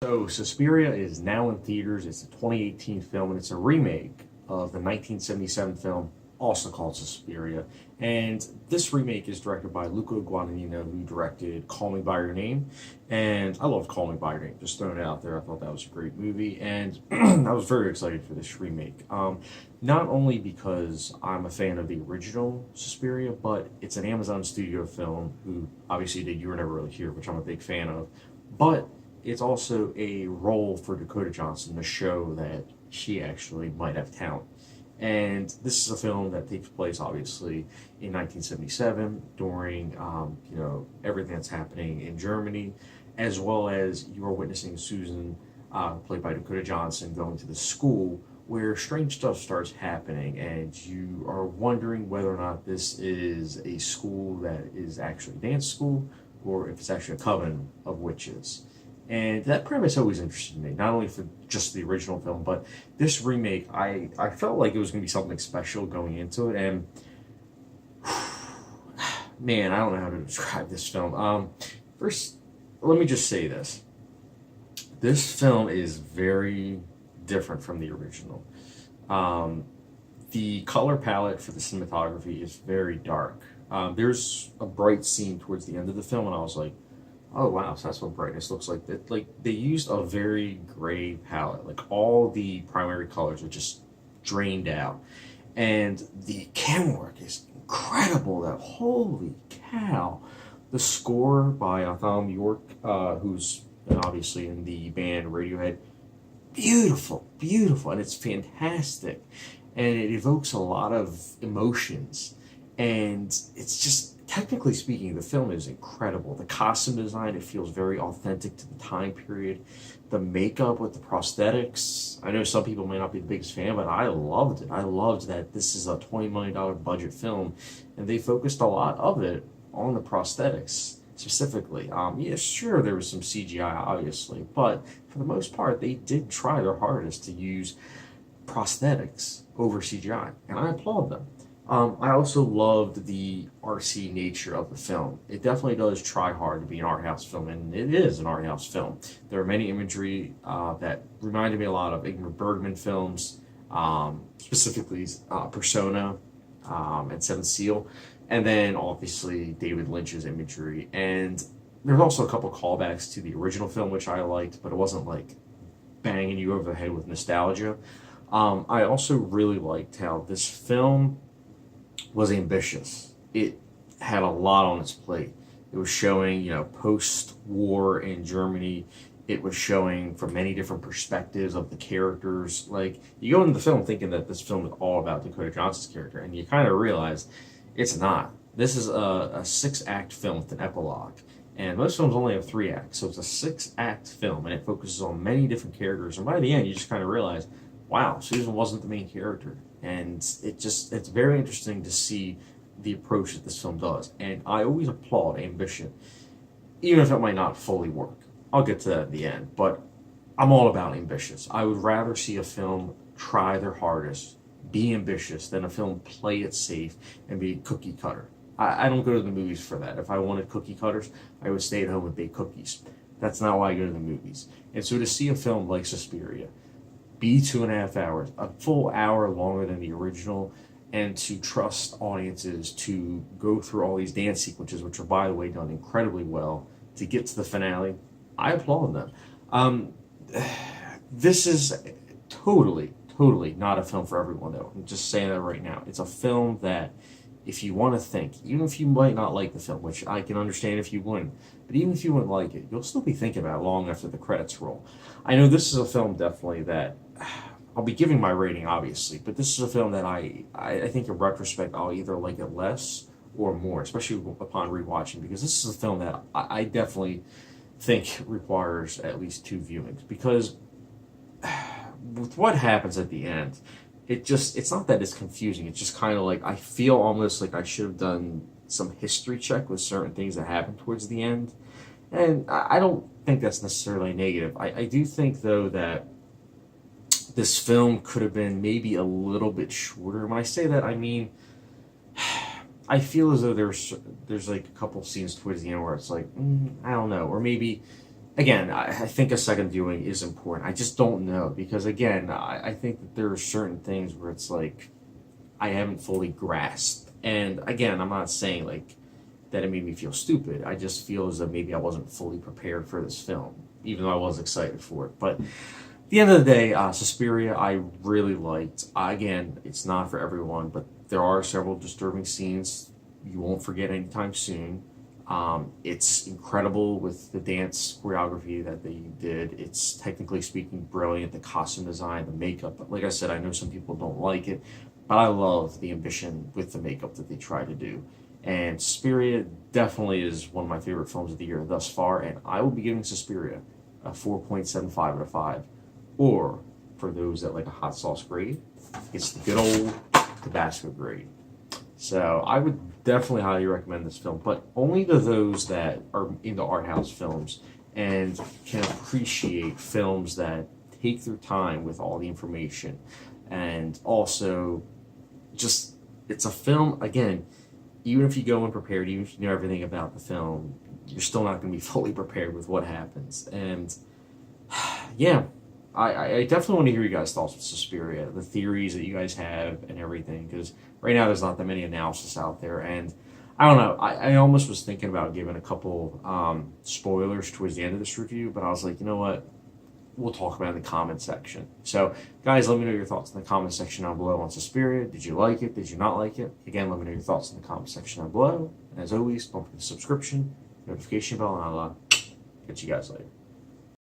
So, Suspiria is now in theaters. It's a 2018 film, and it's a remake of the 1977 film, also called Suspiria. And this remake is directed by Luca Guadagnino, who directed Call Me By Your Name. And I love Call Me By Your Name, just throwing it out there. I thought that was a great movie, and I was very excited for this remake. Not only because I'm a fan of the original Suspiria, but it's an Amazon studio film, who obviously did You Were Never Really Here, which I'm a big fan of. But it's also a role for Dakota Johnson to show that she actually might have talent. And this is a film that takes place, obviously, in 1977 during, everything that's happening in Germany, as well as you are witnessing Susan, played by Dakota Johnson, going to the school where strange stuff starts happening, and you are wondering whether or not this is a school that is actually a dance school, or if it's actually a coven of witches. And that premise always interested me, not only for just the original film, but this remake. I felt like it was going to be something special going into it, and man, I don't know how to describe this film. First, let me just say this. This film is very different from the original. The color palette for the cinematography is very dark. There's a bright scene towards the end of the film, and I was like, oh wow, so that's what brightness looks like. That, like, they used a very gray palette. Like, all the primary colors are just drained out. And the camera work is incredible. That, holy cow. The score by Thom Yorke, who's obviously in the band Radiohead, beautiful, beautiful, and it's fantastic. And it evokes a lot of emotions. And it's just, technically speaking, the film is incredible. The costume design, it feels very authentic to the time period. The makeup with the prosthetics, I know some people may not be the biggest fan, but I loved it. I loved that this is a $20 million budget film, and they focused a lot of it on the prosthetics specifically. Yeah, sure, there was some CGI, obviously, but for the most part, they did try their hardest to use prosthetics over CGI, and I applaud them. I also loved the artsy nature of the film. It definitely does try hard to be an art house film, and it is an art house film. There are many imagery that reminded me a lot of Ingmar Bergman films, specifically Persona and Seventh Seal, and then obviously David Lynch's imagery. And there's also a couple callbacks to the original film, which I liked, but it wasn't like banging you over the head with nostalgia. I also really liked how this film was ambitious. It had a lot on its plate. It was showing, post-war in Germany. It was showing from many different perspectives of the characters. Like, you go into the film thinking that this film is all about Dakota Johnson's character, and you kind of realize it's not. This is a six-act film with an epilogue, and most films only have three acts, so it's a six-act film, and it focuses on many different characters, and by the end, you just kind of realize, wow, Susan wasn't the main character. And it's very interesting to see the approach that this film does. And I always applaud ambition, even if it might not fully work. I'll get to that at the end, but I'm all about ambitious. I would rather see a film try their hardest, be ambitious, than a film play it safe and be cookie cutter. I don't go to the movies for that. If I wanted cookie cutters, I would stay at home and bake cookies. That's not why I go to the movies. And so to see a film like Suspiria be 2.5 hours, a full hour longer than the original, and to trust audiences to go through all these dance sequences, which are, by the way, done incredibly well, to get to the finale, I applaud them. This is totally not a film for everyone, though. I'm just saying that right now. It's a film that, if you want to think, even if you might not like the film, which I can understand if you wouldn't, but even if you wouldn't like it, you'll still be thinking about it long after the credits roll. I know this is a film definitely that I'll be giving my rating, obviously, but this is a film that I think in retrospect I'll either like it less or more, especially upon rewatching, because this is a film that I definitely think requires at least two viewings, because with what happens at the end, it's not that it's confusing. It's just kind of like, I feel almost like I should have done some history check with certain things that happened towards the end. And I don't think that's necessarily negative. I do think, though, that this film could have been maybe a little bit shorter. When I say that, I mean, I feel as though there's like a couple scenes towards the end where it's like, I don't know. Or maybe again, I think a second viewing is important. I just don't know because again, I think that there are certain things where it's like I haven't fully grasped. And again, I'm not saying like that it made me feel stupid. I just feel as though maybe I wasn't fully prepared for this film, even though I was excited for it. But at the end of the day, Suspiria, I really liked. Again, it's not for everyone, but there are several disturbing scenes you won't forget anytime soon. It's incredible with the dance choreography that they did. It's technically speaking brilliant. The costume design, the makeup. But like I said, I know some people don't like it, but I love the ambition with the makeup that they try to do. And Suspiria definitely is one of my favorite films of the year thus far, and I will be giving Suspiria a 4.75 out of 5. Or, for those that like a hot sauce grade, it's the good old Tabasco grade. So I would definitely highly recommend this film, but only to those that are into art house films and can appreciate films that take their time with all the information. And also, just, it's a film, again, even if you go unprepared, even if you know everything about the film, you're still not going to be fully prepared with what happens. And yeah, I definitely want to hear you guys' thoughts with Suspiria, the theories that you guys have and everything, because right now there's not that many analysis out there. And I don't know, I almost was thinking about giving a couple spoilers towards the end of this review, but I was like, you know what? We'll talk about it in the comment section. So, guys, let me know your thoughts in the comment section down below on Suspiria. Did you like it? Did you not like it? Again, let me know your thoughts in the comment section down below. And as always, don't forget the subscription, notification bell, and I'll catch you guys later.